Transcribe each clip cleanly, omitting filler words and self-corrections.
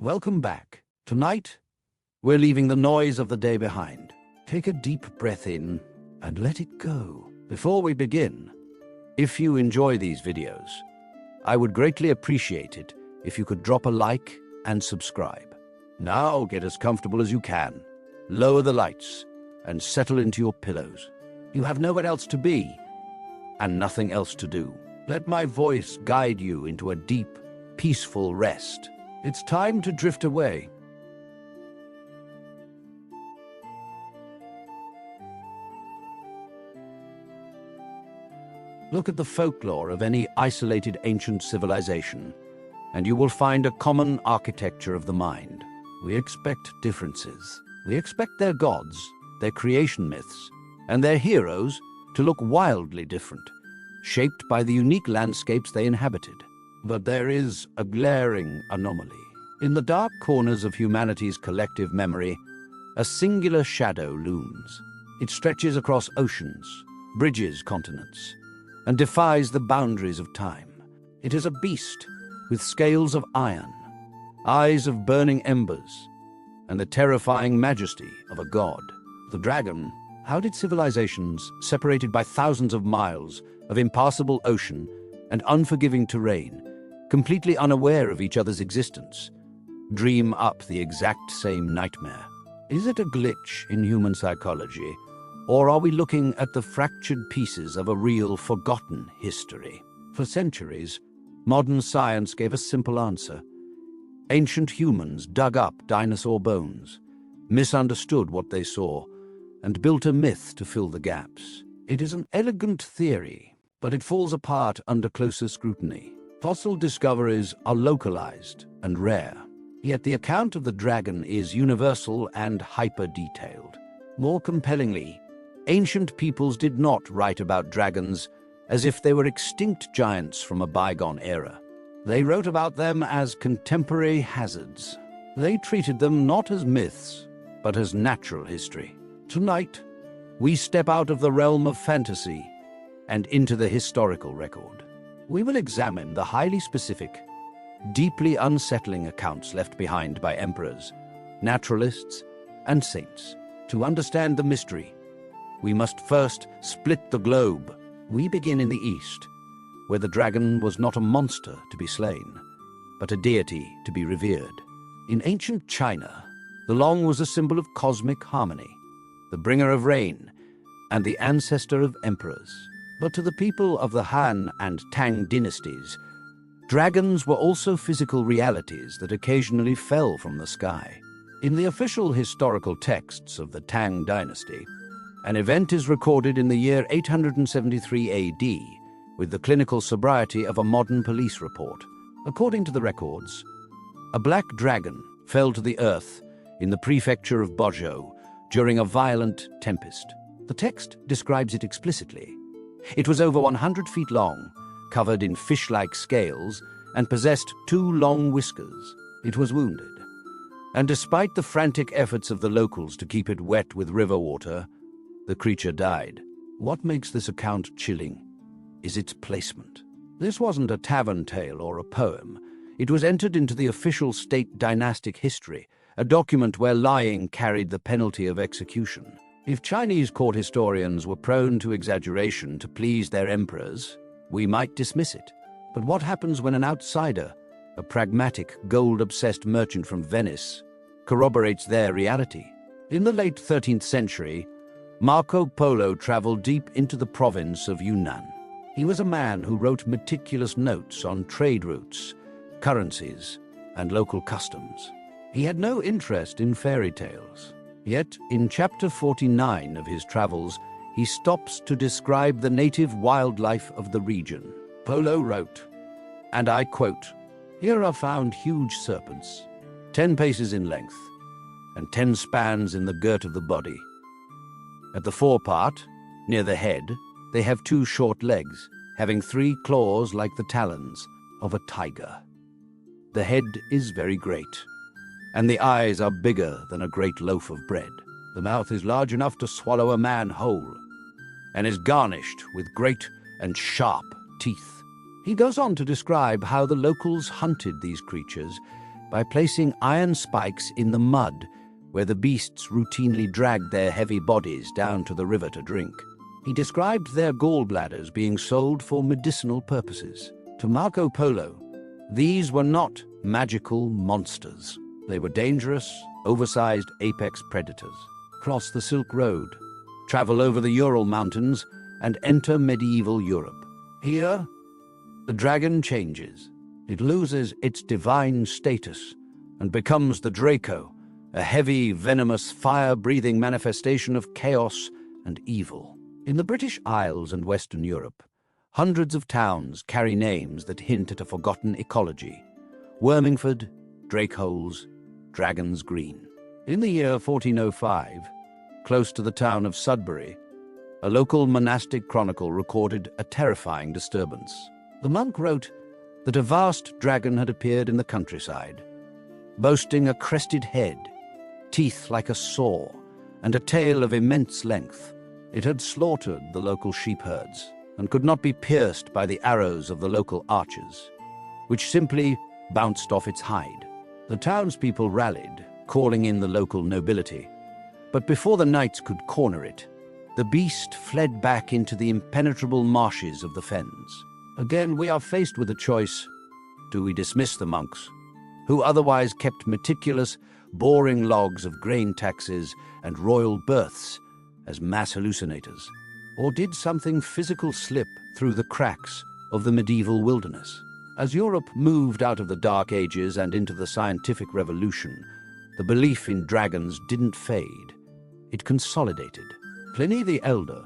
Welcome back. Tonight, we're leaving the noise of the day behind. Take a deep breath in and let it go. Before we begin, if you enjoy these videos, I would greatly appreciate it if you could drop a like and subscribe. Now get as comfortable as you can, lower the lights, and settle into your pillows. You have nowhere else to be and nothing else to do. Let my voice guide you into a deep, peaceful rest. It's time to drift away. Look at the folklore of any isolated ancient civilization, and you will find a common architecture of the mind. We expect differences. We expect their gods, their creation myths, and their heroes to look wildly different, shaped by the unique landscapes they inhabited. But there is a glaring anomaly. In the dark corners of humanity's collective memory, a singular shadow looms. It stretches across oceans, bridges continents, and defies the boundaries of time. It is a beast with scales of iron, eyes of burning embers, and the terrifying majesty of a god. The dragon. How did civilizations, separated by thousands of miles of impassable ocean and unforgiving terrain, completely unaware of each other's existence, dream up the exact same nightmare? Is it a glitch in human psychology, or are we looking at the fractured pieces of a real forgotten history? For centuries, modern science gave a simple answer. Ancient humans dug up dinosaur bones, misunderstood what they saw, and built a myth to fill the gaps. It is an elegant theory, but it falls apart under closer scrutiny. Fossil discoveries are localized and rare, yet the account of the dragon is universal and hyper-detailed. More compellingly, ancient peoples did not write about dragons as if they were extinct giants from a bygone era. They wrote about them as contemporary hazards. They treated them not as myths, but as natural history. Tonight, we step out of the realm of fantasy and into the historical record. We will examine the highly specific, deeply unsettling accounts left behind by emperors, naturalists, and saints. To understand the mystery, we must first split the globe. We begin in the East, where the dragon was not a monster to be slain, but a deity to be revered. In ancient China, the long was a symbol of cosmic harmony, the bringer of rain, and the ancestor of emperors. But to the people of the Han and Tang dynasties, dragons were also physical realities that occasionally fell from the sky. In the official historical texts of the Tang dynasty, an event is recorded in the year 873 AD with the clinical sobriety of a modern police report. According to the records, a black dragon fell to the earth in the prefecture of Bozhou during a violent tempest. The text describes it explicitly. It was over 100 feet long, covered in fish-like scales, and possessed 2 long whiskers. It was wounded, and despite the frantic efforts of the locals to keep it wet with river water, the creature died. What makes this account chilling is its placement. This wasn't a tavern tale or a poem. It was entered into the official state dynastic history, a document where lying carried the penalty of execution. If Chinese court historians were prone to exaggeration to please their emperors, we might dismiss it. But what happens when an outsider, a pragmatic, gold-obsessed merchant from Venice, corroborates their reality? In the late 13th century, Marco Polo traveled deep into the province of Yunnan. He was a man who wrote meticulous notes on trade routes, currencies, and local customs. He had no interest in fairy tales. Yet, in chapter 49 of his travels, he stops to describe the native wildlife of the region. Polo wrote, and I quote, "Here are found huge serpents, 10 paces in length, and 10 spans in the girt of the body. At the forepart, near the head, they have 2 short legs, having 3 claws like the talons of a tiger. The head is very great, and the eyes are bigger than a great loaf of bread. The mouth is large enough to swallow a man whole, and is garnished with great and sharp teeth." He goes on to describe how the locals hunted these creatures, by placing iron spikes in the mud where the beasts routinely dragged their heavy bodies down to the river to drink. He described their gallbladders being sold for medicinal purposes. To Marco Polo, these were not magical monsters. They were dangerous, oversized apex predators. Cross the Silk Road, travel over the Ural Mountains, and enter medieval Europe. Here, the dragon changes. It loses its divine status and becomes the Draco, a heavy, venomous, fire-breathing manifestation of chaos and evil. In the British Isles and Western Europe, hundreds of towns carry names that hint at a forgotten ecology. Wormingford, Drakeholes, Dragon's Green. In the year 1405, close to the town of Sudbury, a local monastic chronicle recorded a terrifying disturbance. The monk wrote that a vast dragon had appeared in the countryside, boasting a crested head, teeth like a saw, and a tail of immense length. It had slaughtered the local sheepherds and could not be pierced by the arrows of the local archers, which simply bounced off its hide. The townspeople rallied, calling in the local nobility, but before the knights could corner it, the beast fled back into the impenetrable marshes of the fens. Again, we are faced with a choice. Do we dismiss the monks, who otherwise kept meticulous, boring logs of grain taxes and royal births, as mass hallucinators? Or did something physical slip through the cracks of the medieval wilderness? As Europe moved out of the Dark Ages and into the scientific revolution, the belief in dragons didn't fade. It consolidated. Pliny the Elder,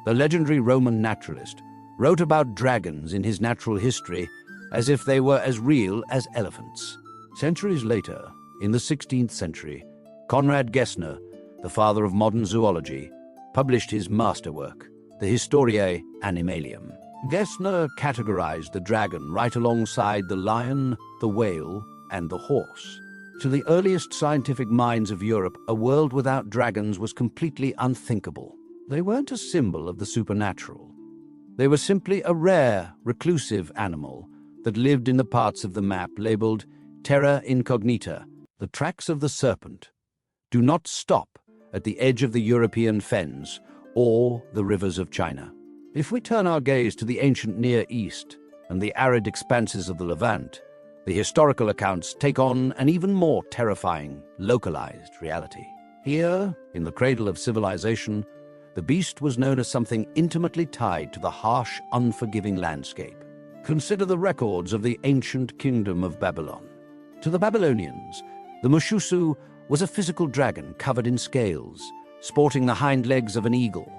the legendary Roman naturalist, wrote about dragons in his natural history as if they were as real as elephants. Centuries later, in the 16th century, Conrad Gessner, the father of modern zoology, published his masterwork, the Historiae Animalium. Gessner categorized the dragon right alongside the lion, the whale, and the horse. To the earliest scientific minds of Europe, a world without dragons was completely unthinkable. They weren't a symbol of the supernatural. They were simply a rare, reclusive animal that lived in the parts of the map labeled terra incognita. The tracks of the serpent do not stop at the edge of the European fens or the rivers of China. If we turn our gaze to the ancient Near East and the arid expanses of the Levant, the historical accounts take on an even more terrifying, localized reality. Here, in the cradle of civilization, the beast was known as something intimately tied to the harsh, unforgiving landscape. Consider the records of the ancient kingdom of Babylon. To the Babylonians, the Mushusu was a physical dragon covered in scales, sporting the hind legs of an eagle,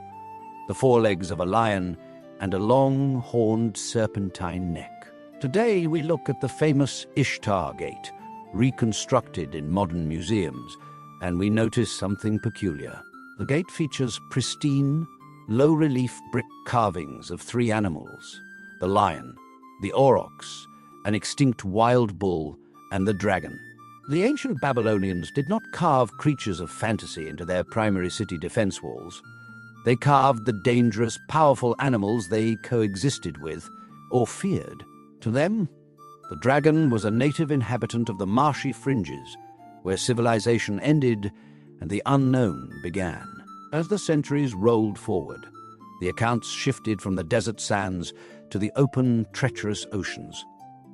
the forelegs of a lion, and a long, horned serpentine neck. Today, we look at the famous Ishtar Gate, reconstructed in modern museums, and we notice something peculiar. The gate features pristine, low-relief brick carvings of three animals: the lion, the aurochs, an extinct wild bull, and the dragon. The ancient Babylonians did not carve creatures of fantasy into their primary city defense walls. They carved the dangerous, powerful animals they coexisted with or feared. To them, the dragon was a native inhabitant of the marshy fringes, where civilization ended and the unknown began. As the centuries rolled forward, the accounts shifted from the desert sands to the open, treacherous oceans.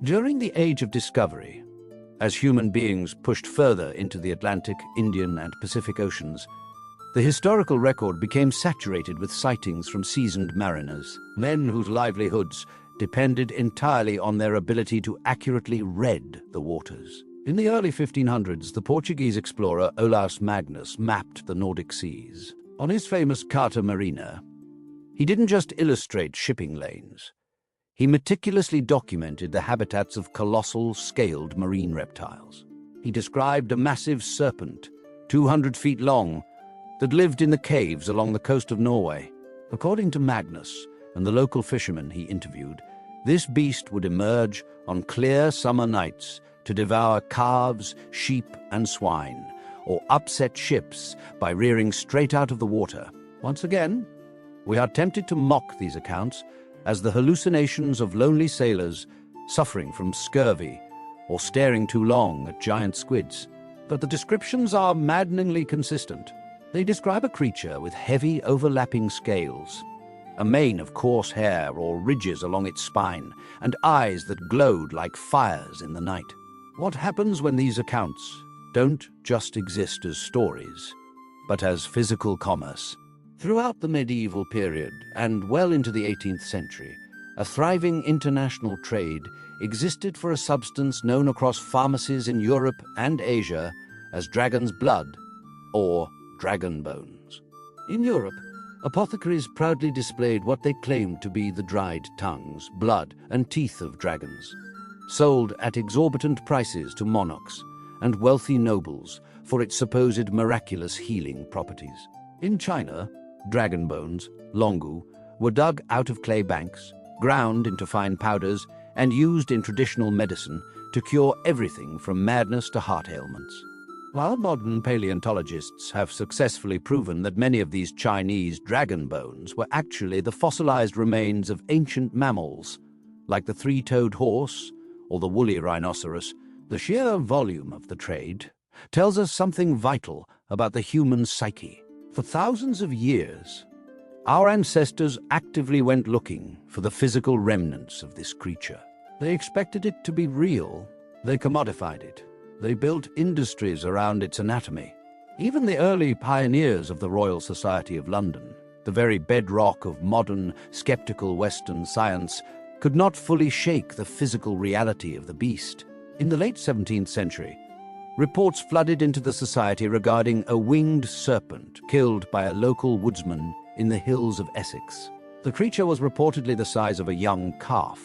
During the Age of Discovery, as human beings pushed further into the Atlantic, Indian, and Pacific Oceans, the historical record became saturated with sightings from seasoned mariners, men whose livelihoods depended entirely on their ability to accurately read the waters. In the early 1500s, the Portuguese explorer Olaus Magnus mapped the Nordic seas. On his famous Carta Marina, he didn't just illustrate shipping lanes. He meticulously documented the habitats of colossal, scaled marine reptiles. He described a massive serpent, 200 feet long, that lived in the caves along the coast of Norway. According to Magnus and the local fishermen he interviewed, this beast would emerge on clear summer nights to devour calves, sheep, and swine, or upset ships by rearing straight out of the water. Once again, we are tempted to mock these accounts as the hallucinations of lonely sailors suffering from scurvy or staring too long at giant squids. But the descriptions are maddeningly consistent. They describe a creature with heavy overlapping scales, a mane of coarse hair or ridges along its spine, and eyes that glowed like fires in the night. What happens when these accounts don't just exist as stories, but as physical commerce? Throughout the medieval period and well into the 18th century, a thriving international trade existed for a substance known across pharmacies in Europe and Asia as dragon's blood or dragon bones. In Europe, apothecaries proudly displayed what they claimed to be the dried tongues, blood, and teeth of dragons, sold at exorbitant prices to monarchs and wealthy nobles for its supposed miraculous healing properties. In China, dragon bones, longu, were dug out of clay banks, ground into fine powders, and used in traditional medicine to cure everything from madness to heart ailments. While modern paleontologists have successfully proven that many of these Chinese dragon bones were actually the fossilized remains of ancient mammals, like the three-toed horse or the woolly rhinoceros, the sheer volume of the trade tells us something vital about the human psyche. For thousands of years, our ancestors actively went looking for the physical remnants of this creature. They expected it to be real. They commodified it. They built industries around its anatomy. Even the early pioneers of the Royal Society of London, the very bedrock of modern, skeptical Western science, could not fully shake the physical reality of the beast. In the late 17th century, reports flooded into the society regarding a winged serpent killed by a local woodsman in the hills of Essex. The creature was reportedly the size of a young calf,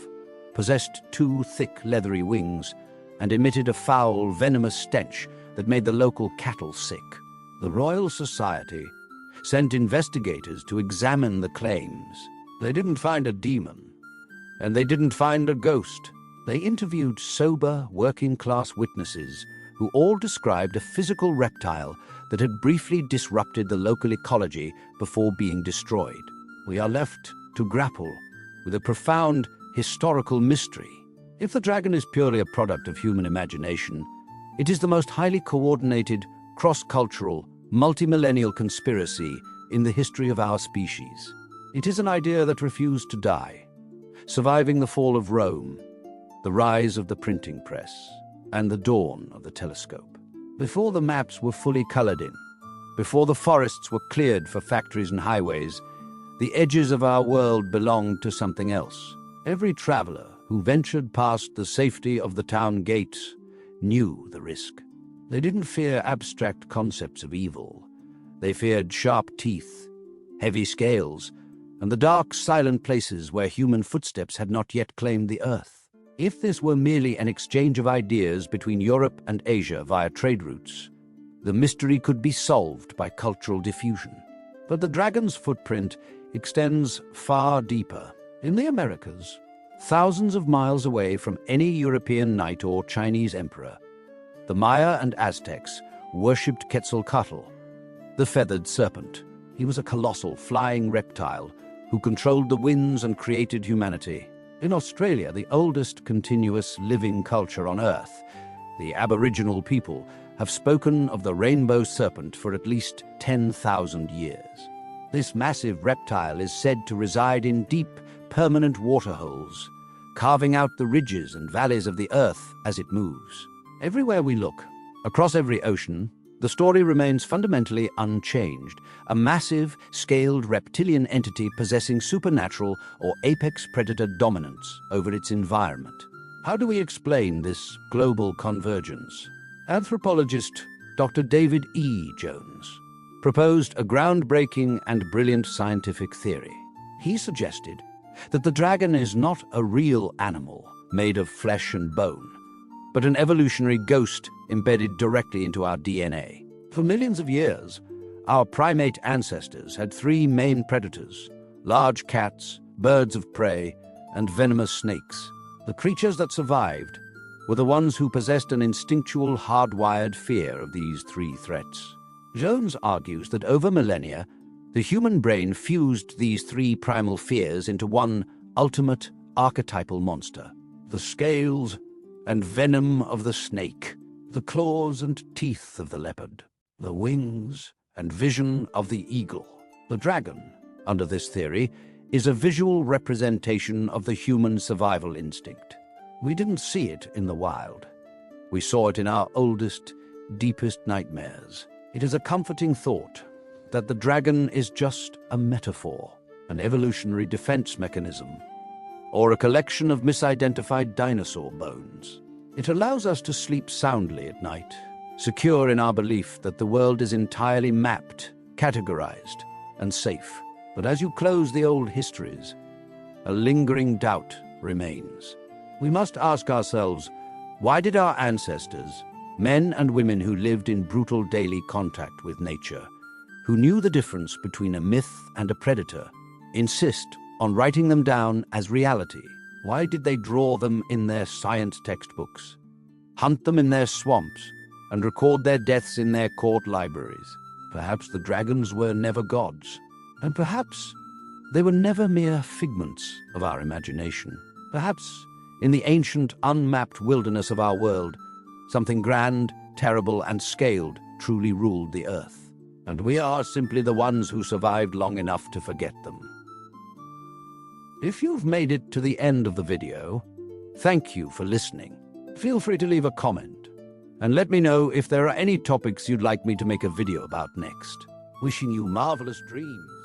possessed two thick leathery wings, and emitted a foul, venomous stench that made the local cattle sick. The Royal Society sent investigators to examine the claims. They didn't find a demon, and they didn't find a ghost. They interviewed sober, working-class witnesses who all described a physical reptile that had briefly disrupted the local ecology before being destroyed. We are left to grapple with a profound historical mystery. If the dragon is purely a product of human imagination, it is the most highly coordinated, cross-cultural, multi-millennial conspiracy in the history of our species. It is an idea that refused to die, surviving the fall of Rome, the rise of the printing press, and the dawn of the telescope. Before the maps were fully colored in, before the forests were cleared for factories and highways, the edges of our world belonged to something else. Every traveler who ventured past the safety of the town gates knew the risk. They didn't fear abstract concepts of evil. They feared sharp teeth, heavy scales, and the dark, silent places where human footsteps had not yet claimed the earth. If this were merely an exchange of ideas between Europe and Asia via trade routes, the mystery could be solved by cultural diffusion. But the dragon's footprint extends far deeper. In the Americas, thousands of miles away from any European knight or Chinese emperor, the Maya and Aztecs worshipped Quetzalcoatl, the feathered serpent. He was a colossal flying reptile who controlled the winds and created humanity. In Australia, the oldest continuous living culture on Earth, the Aboriginal people have spoken of the rainbow serpent for at least 10,000 years. This massive reptile is said to reside in deep, permanent waterholes, carving out the ridges and valleys of the Earth as it moves. Everywhere we look, across every ocean, the story remains fundamentally unchanged. A massive, scaled reptilian entity possessing supernatural or apex predator dominance over its environment. How do we explain this global convergence? Anthropologist Dr. David E. Jones proposed a groundbreaking and brilliant scientific theory. He suggested that the dragon is not a real animal made of flesh and bone, but an evolutionary ghost embedded directly into our DNA. For millions of years, our primate ancestors had three main predators: large cats, birds of prey, and venomous snakes. The creatures that survived were the ones who possessed an instinctual, hardwired fear of these three threats. Jones argues that over millennia, the human brain fused these three primal fears into one ultimate archetypal monster: the scales, and venom of the snake, the claws and teeth of the leopard, the wings and vision of the eagle. The dragon, under this theory, is a visual representation of the human survival instinct. We didn't see it in the wild. We saw it in our oldest, deepest nightmares. It is a comforting thought that the dragon is just a metaphor, an evolutionary defense mechanism, or a collection of misidentified dinosaur bones. It allows us to sleep soundly at night, secure in our belief that the world is entirely mapped, categorized, and safe. But as you close the old histories, a lingering doubt remains. We must ask ourselves, why did our ancestors, men and women who lived in brutal daily contact with nature, who knew the difference between a myth and a predator, insist on writing them down as reality? Why did they draw them in their science textbooks, hunt them in their swamps, and record their deaths in their court libraries? Perhaps the dragons were never gods, and perhaps they were never mere figments of our imagination. Perhaps in the ancient, unmapped wilderness of our world, something grand, terrible, and scaled truly ruled the earth, and we are simply the ones who survived long enough to forget them. If you've made it to the end of the video, thank you for listening. Feel free to leave a comment, and let me know if there are any topics you'd like me to make a video about next. Wishing you marvelous dreams.